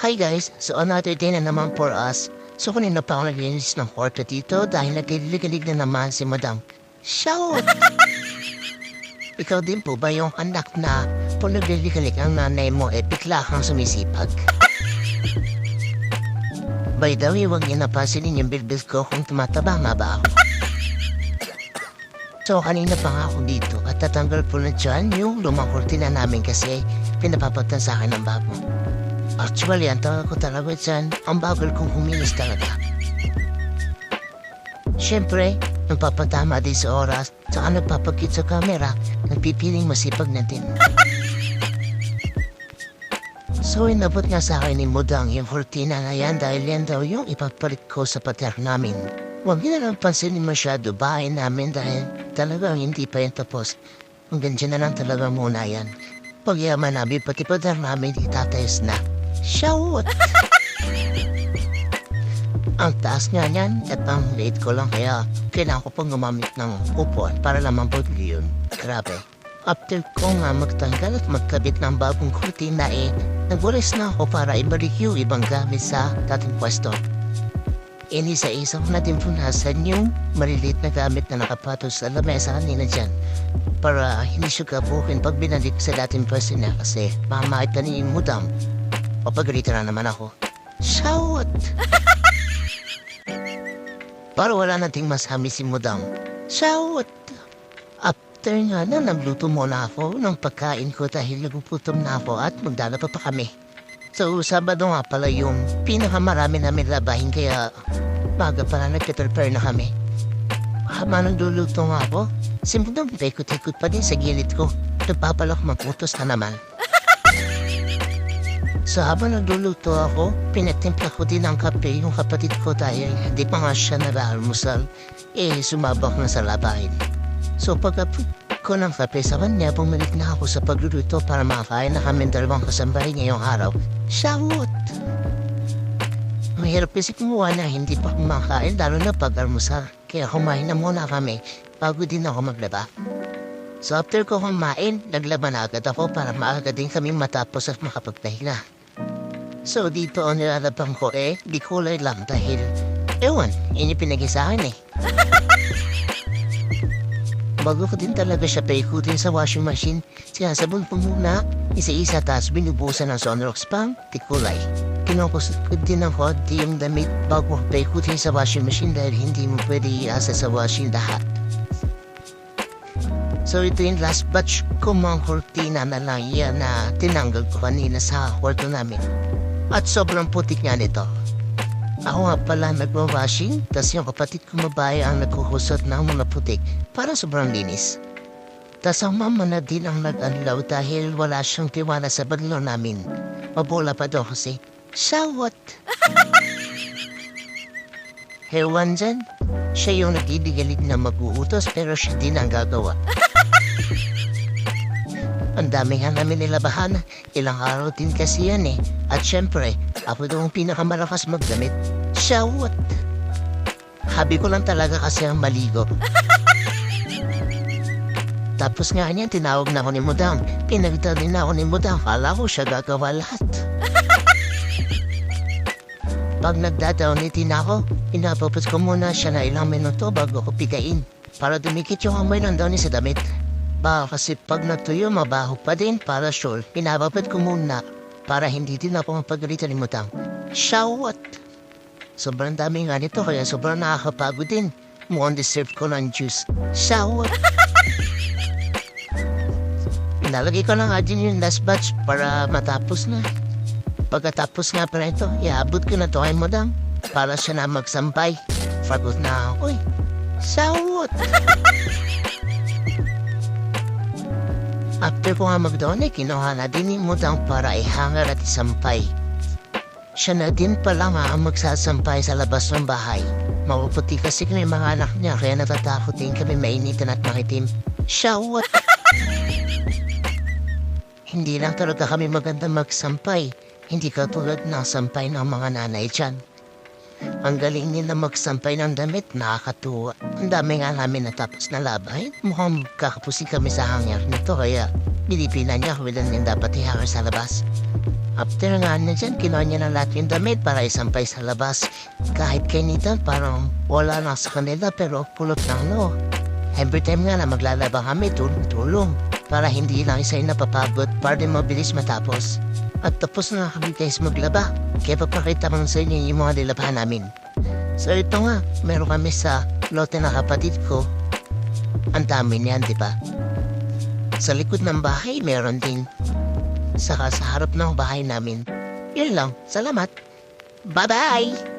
Hi guys! So another day na naman for us. So kanina pa ako naglinis ng kwarto dito dahil naglilig na naman si Madam. Shout! Ikaw din po ba yung anak na kung naglilig ang nanay mo bigla kang sumisipag? By the way, huwag niyo napansinin yung bilbil ko kung tumataba ba ako. So kanina pa nga ako dito at tatanggal po na dyan yung lumang kurtina namin kasi pinapapatan sa akin ng bago. Actually, ang tawag ko talaga dyan, ang bagal kong humilis talaga. Siyempre, nagpapatama din sa oras, saka nagpapakit sa camera, nagpipiling masipag na din. So, inabot nga sa akin ni Mudang yung kurtina na yan dahil yan daw yung ipapalit ko sa pater namin. Huwag nyo na lang pansinin masyado bahay namin dahil talagang hindi pa yan tapos. Hanggang dyan na lang talaga muna yan. Pag yaman namin, pati pater namin itatayos na. Shout! Ang taas nga niyan at ang late ko lang kaya kailangan ko pang gumamit ng upuan para lamang po yun. Grabe. After ko nga magtanggal at magkabit ng bagong kurtina nagwalis na ako para ibalik yung ibang gamit sa dating pwesto. Inisa-isa ko natin punasan yung maliliit na gamit na nakapatos sa lamesa kanina dyan para hindi siya kabukin pag binalik sa dating pwesto niya kasi mamakita ni Mudang. Papagalita na naman ako. Shout! Para wala nating masami si Mudang. Shout! After nga na nagluto muna ako ng pagkain ko dahil nagugutom na ako at magdalapa pa kami. So, Sabado nga pala yung pinakamarami namin labahin kaya baga pala nagpe-prepare na kami. Habang nagluluto nga ako, si Mudang paikot-ikot pa din sa gilid ko. Nagpapalak mag-utos na naman. So habang nagluluto ako, pinatimpla ko din ng kape yung kapatid ko dahil hindi pa nga siya nag-almusal, sumabak na sa labahin. So pagkapit ko ng kape sa kanya, bumalik na ako sa pagluluto para makakain na kami dalawang kasambahay ngayong araw. Shout! Mahirap kasi kumuha na hindi pa kumakain lalo na pag-almusal, kaya kumain na muna kami bago din ako maglaba. So after ko kumain, naglaban na agad ako para maaga din kami matapos at makapagpahinga. So dito ang nilalabang ko di kulay lang dahil, ewan, pinagay sa akin Bago ko din talaga siya paikutin sa washing machine, sinasabon ko muna, isa-isa tapos binubusan ng Sunrox pang tikulay. Kinukusot ko din ng konti yung damit bago ko paikutin sa washing machine dahil hindi mo pwede iasa sa washing lahat. So ito yung last batch ko mga kurtina na lang yan na tinanggal ko kanina sa kwarto namin. At sobrang putik nga nito. Ako nga pala nagwa-washing, tas yung kapatid ko mabahay ang nagkukusot ng mga putik para sobrang linis. Tas ang mama na din ang nag-anlaw dahil wala siyang tiwala sa baglo namin. Mabola pa daw kasi. Shout! Hewan dyan, siya yung nagdidigalig na mag-uutos pero siya din ang gagawa. Ang dami nga namin nilabahan, ilang araw din kasi yan At syempre, ako daw ang pinakamalakas magdamit. Shout! Habi ko lang talaga kasi ang maligo. Tapos nga niyan, tinawag na ako ni Mudang. Pinagdala din ako ni Mudang, kala ko siya gagawa lahat. Pag nagdadaunitin ako, pinapapos ko muna siya na ilang minuto bago ko pigain para dumikit yung amoy ng downy sa damit. Kasi pag natuyo, mabaho pa din para sure. Pinapapad ko muna para hindi din ako mapagalitan ni Mudang. Shout! Sobrang dami nga nito kaya sobrang nakakapagod din. Mukhang deserve ko ng juice. Shout! Pinalagay ko na nga din yung last batch para matapos na. Pagkatapos nga pala ito, iabot ko na to kay Mudang para siya na magsampay. Pagod na ako Shout! After ko nga magdoon kinuha na din ni Mudang para ihangar at isampay. Siya na din pala nga ang magsasampay sa labas ng bahay. Mapuputi kasi kami mga anak niya kaya natatakot din kami mainitan at makitim. Shout! Hindi lang talaga kami maganda magsampay. Hindi katulad ng sampay ng mga nanay dyan. Ang galing nila magsampay ng damit, nakakatuwa. Ang dami nga namin natapos na labay. Mukhang kakapusin kami sa hangyer nito kaya pinipilan niya kung ilan yung dapat ihangar sa labas. After nga na dyan, kinuha niya na lahat yung damit para isampay sa labas. Kahit kainitan, parang wala na sa kanila pero pulot lang no. Every time nga na maglalaba kami, tulong. Para hindi lang isa yung napapagod, para din mabilis matapos. At tapos na kami guys maglaba. Kaya papakita ko sa inyo yung mga nilabahan namin. So ito nga, meron kami sa lote na kapatid ko. Ang dami niyan, di ba? Sa likod ng bahay, meron din. Saka sa harap ng bahay namin. Yun lang. Salamat. Bye-bye!